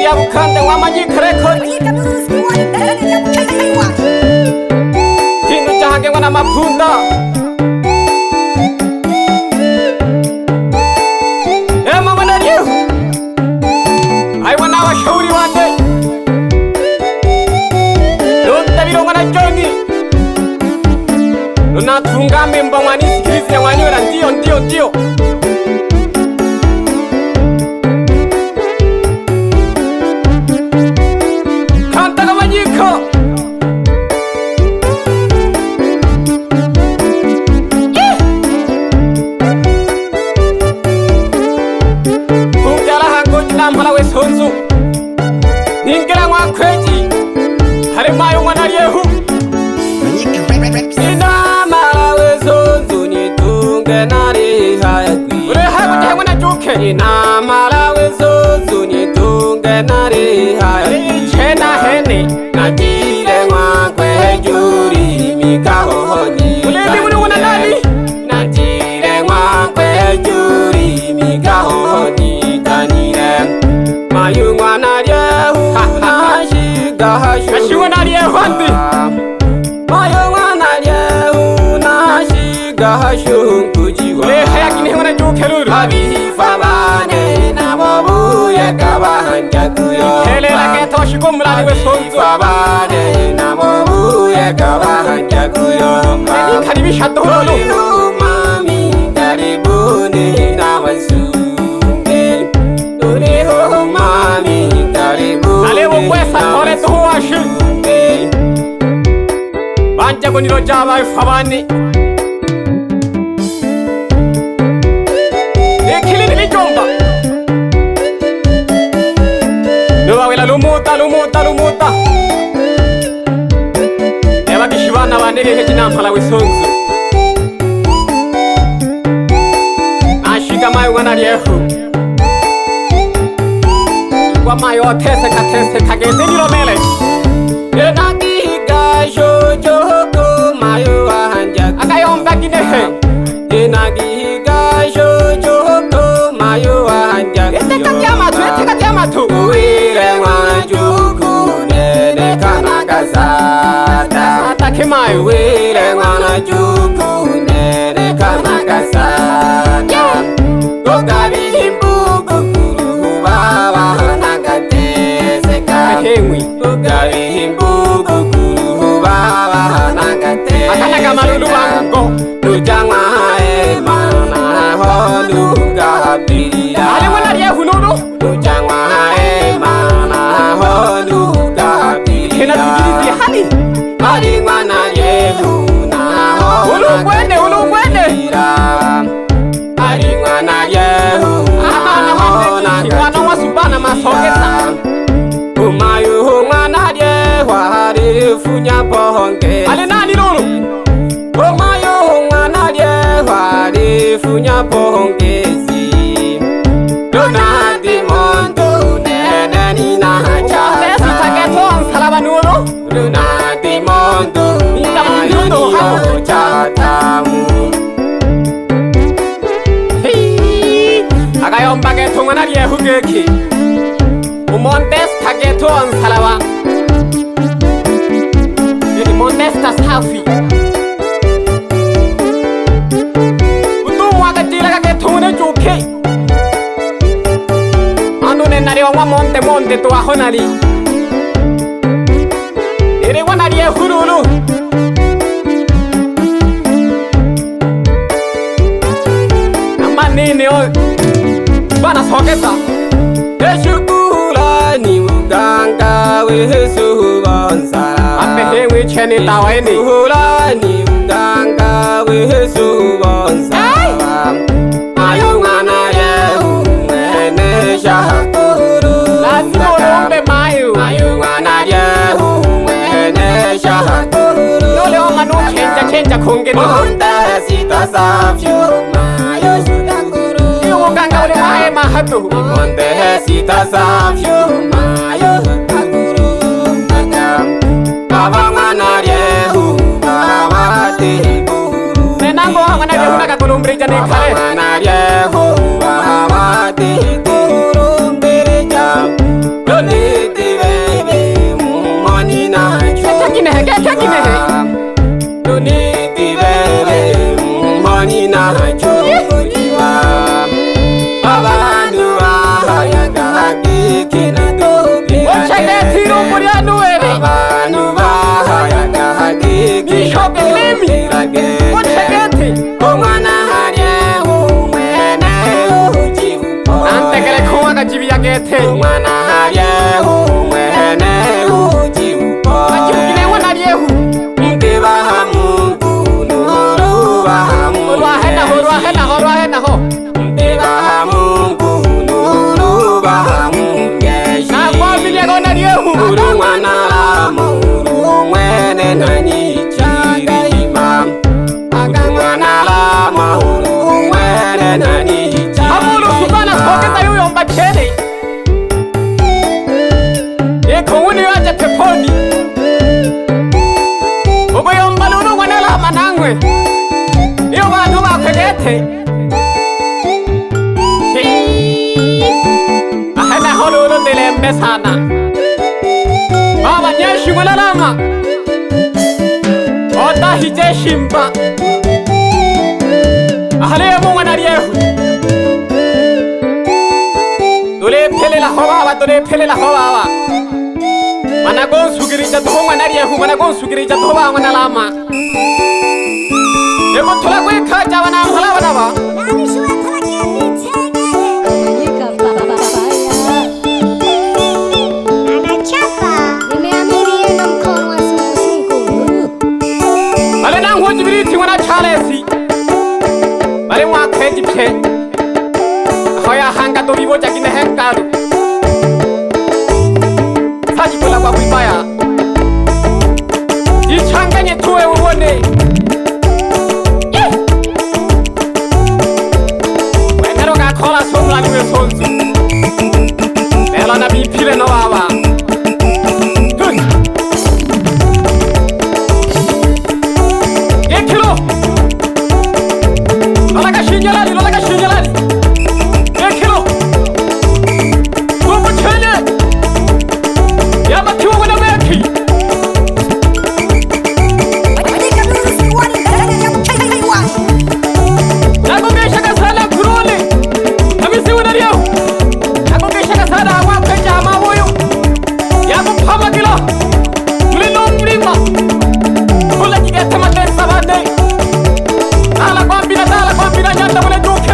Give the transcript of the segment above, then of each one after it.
ya bukanda wamanyi krekori Hinu jahage wana mapunda mama na liu Ai wana wa shauri wande Nonta biro wana jongi Nuna tungambe mbangwani sikirizi ya wanyora ndio Malawe sonzu Ningera ngwa kweji Hare mayo mwana yehu Nina malawe sonzu Nitunge nari hayakwi Ure haku jahe mwana juke Nina malawe sonzu Nitunge nari hayakwi Chena hene Najire ngwa kwejuri Mikahohoni Ule mwana wana nani Najire ngwa kwejuri Mikahohoni Mayu ngwana ryehu Nashiga handi Mayu ngwana ryehu Nashiga shunkujiwa Hayakini hwana jukeruru Abifa bane Namobuye kabahanja kuyo Helela keto shikumulani we sonzo Abifa bane Namobuye kabahanja kuyo Nini karibisha doholo Mami karibuni Nawasu Banja goniro jaba ifabani Ekili nilijomba Nuwa wela lumuta Ewa kishibana wanege hejina mpala wisonzu Ashika mayu wana riehu Kwa mayo tese kageze nilomele Yenagiga shojoko mayo wahanja Akayomba ginehe Yenagiga shojoko mayo wahanja Eteka diamatu Uwire mwajuku nene kanagasata Atake mayo Uwire mwajuku nene kanagasata Gogabi himbugu kuru baba Hewi Ugawi himbugu kuru baba nakate Akanaga malulu wango Lujangwa hae mana holu gabira Ale wana riehu nuru Lujangwa hae mana holu gabira Kena tujirizi hani Ali wana riehu na holu gabira Ali wana riehu na holu gabira Wana wasubana masogeta Umayu mwana riehu harifunya pohonge Ale nani lulu Umayu mwana riehu harifunya pohongezi Lunadi mondu nene nina chata Tesi tageto ansalaba nulu Lunadi mondu mayu niyo chatamu Akayomba geto mwana riehu geki Montes tageto ansalaba Yedi montes tasafi Utu waka jila kageto mune juke Anu nenari wa monte tuwa honari Iri wanari ye hurulu Nama nini o Bana soketa Eshukula ni muganga wesu bonsara Ape hewe cheni tawaini Eshukula ni muganga wesu bonsara Mayu ngana yehu mwene shakuru Lazimo rombe mayu Mayu ngana yehu mwene shakuru Yole oma no chenja konge no Munda sita safyu mayu shakuru Iwo ganga ule mae mahatu Munda sita safyu mayu shakuru Baba ngana yehu baba tibu Menango ngana yehu naka kulumbre jane kare Baba ngana yehu baba tibu Lumbre jam Loni Sana Baba nyeshi mwanalama Ota hije shimba Ahale munga nariyehu Dole pele la hoba dole pele la hoba Managon sugirija tohonga nariyehu Managon sugirija tohonga mwanalama Ego tula kwe kaja wana mhala wana ba Bale mwa kweji pye Ahoya hanga to bibo jaki na henkaru Saji kola kwa kuibaya Ichanga nye tuwe uone Wenero ka kola somla niwe sonsu Mela na bipile no wawa Lola ka shinjalali Ekilo Kumu chenye Yama kiwa wana meki Nagongesha kasala kuruli Namisi wana riyo Nagongesha kasala hawa kwenja hama huyu Yamu pama kilo Tulino mlima Kula jigete matesa bande Dala kwambira nyanda mule duke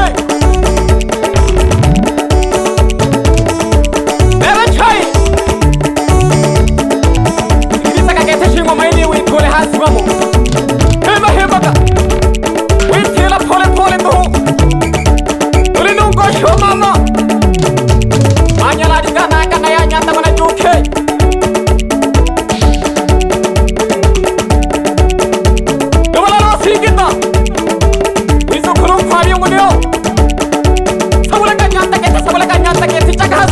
Bebe chai Ikirisa kagete shingo maili wikule hasi wamo Hema hemaka Witila pole pole mhu Uli nungo sho mama Manyala digana kana ya nyanda mule duke Dewala la singita Sabula ka nyanta ke ticha gas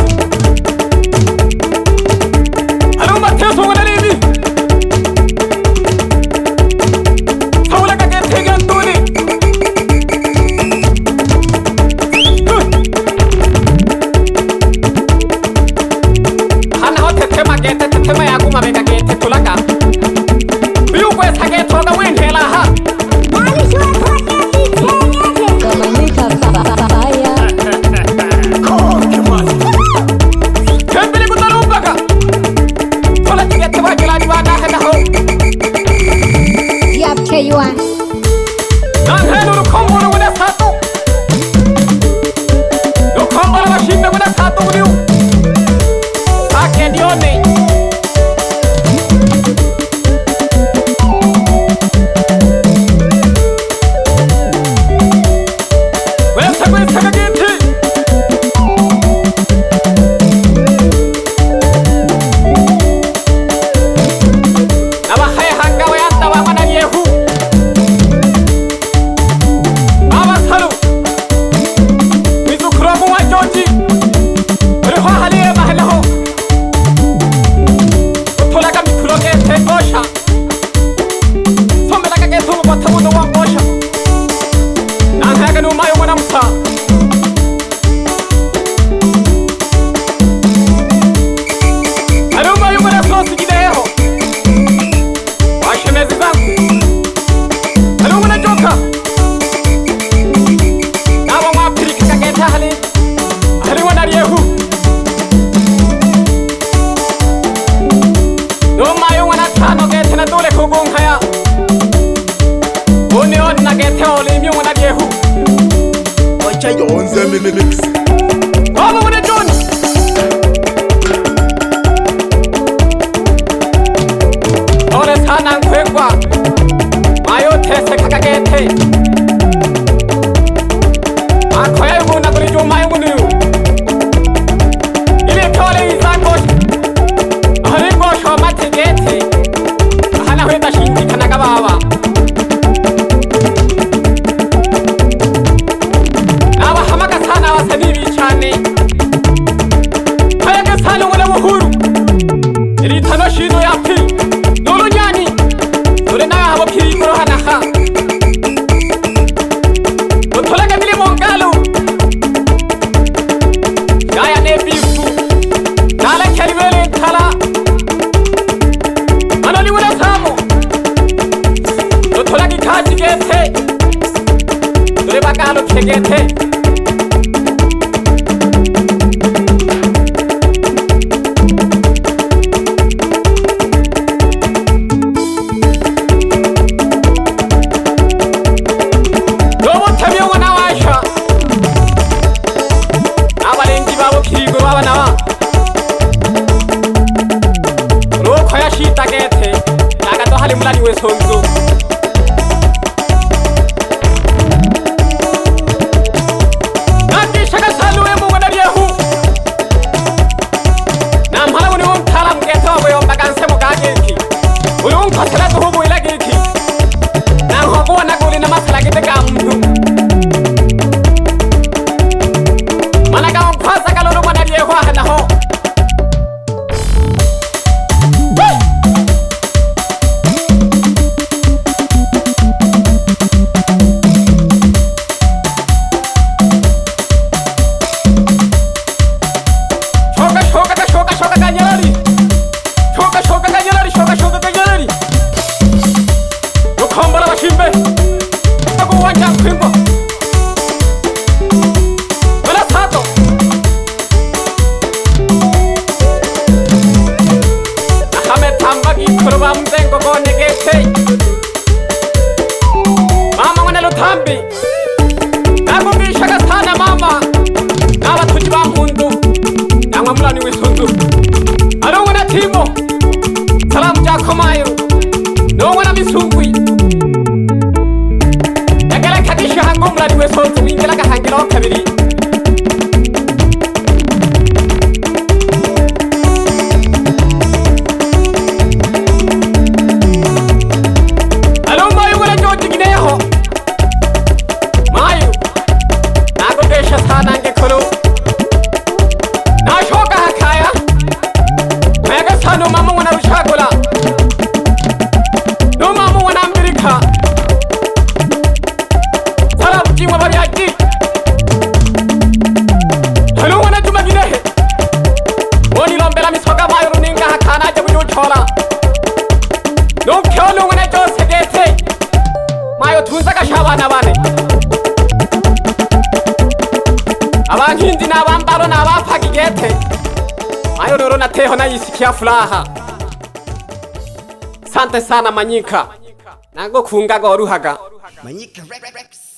Alo mathe so wala lebi Sabula ka ke tegan tuli Hana hote tema ke tema ya kuma beka ke tetulaka Biu kwe sake toga wen hela ha Mali shwa toga ni kama nika baya You are. Nan helu rukombo wala sato. Rukombo wala shimbe wala sato liu. Sake dione. Wesa geti. Naba hai hanga wa yanta wa mana yehu. gete olimi ngona diehu Wacha yonze mix Baba mwana John Ole sana nkwekwa Mayo tese kakagete Akoya yunguna kuri juma yungunu Ile tole izangosh Ahari ngosho mategete Ahana hueta shinti kanaga baba Aba hamaka sana wasanibi chane Hayaka sana wala muhuru Iri tano shido ya pili Nolo nyani Nole na habo kiri muro hanaha Otolaga mili mongalo Gaya ne bifu Nala keriwele tala Manoli wala samo Otolagi kaji gete Nole bagalo kegete Mulani wesonzo Naki shaka salu emu wadari yehu Na mhala wuni mtala mgeto wabo yomba ganse mugageki Uli mkosela tuhubu ilageki Na mhogu wanaguli na masala gitega mtu Managa mkwasa kalulu wadari yehu ahanaho Mama wana lutambi Nakumbishaga sana mama Naba tujiba mundu Nangwa mulani wisundu Alo wana timo Salamu jako mayo No wana misungwi Yagala kadisha hango mulani wisundu Ingela kahangila wakabiri No mama wana rushagola No mama wana Amerika Salamu jimwa bari haji Halo wana juma ginehe Woni lombela misoga mayo runinga hakana jabu yuchola No kyolo wana jose gete Mayo tunzaga shabana bane Abankindi na abambalo na abapagi gete Mayo noro na teho na yisikia furaha Sante sana Manyika Nago kungaga oruhaga Manyika Rex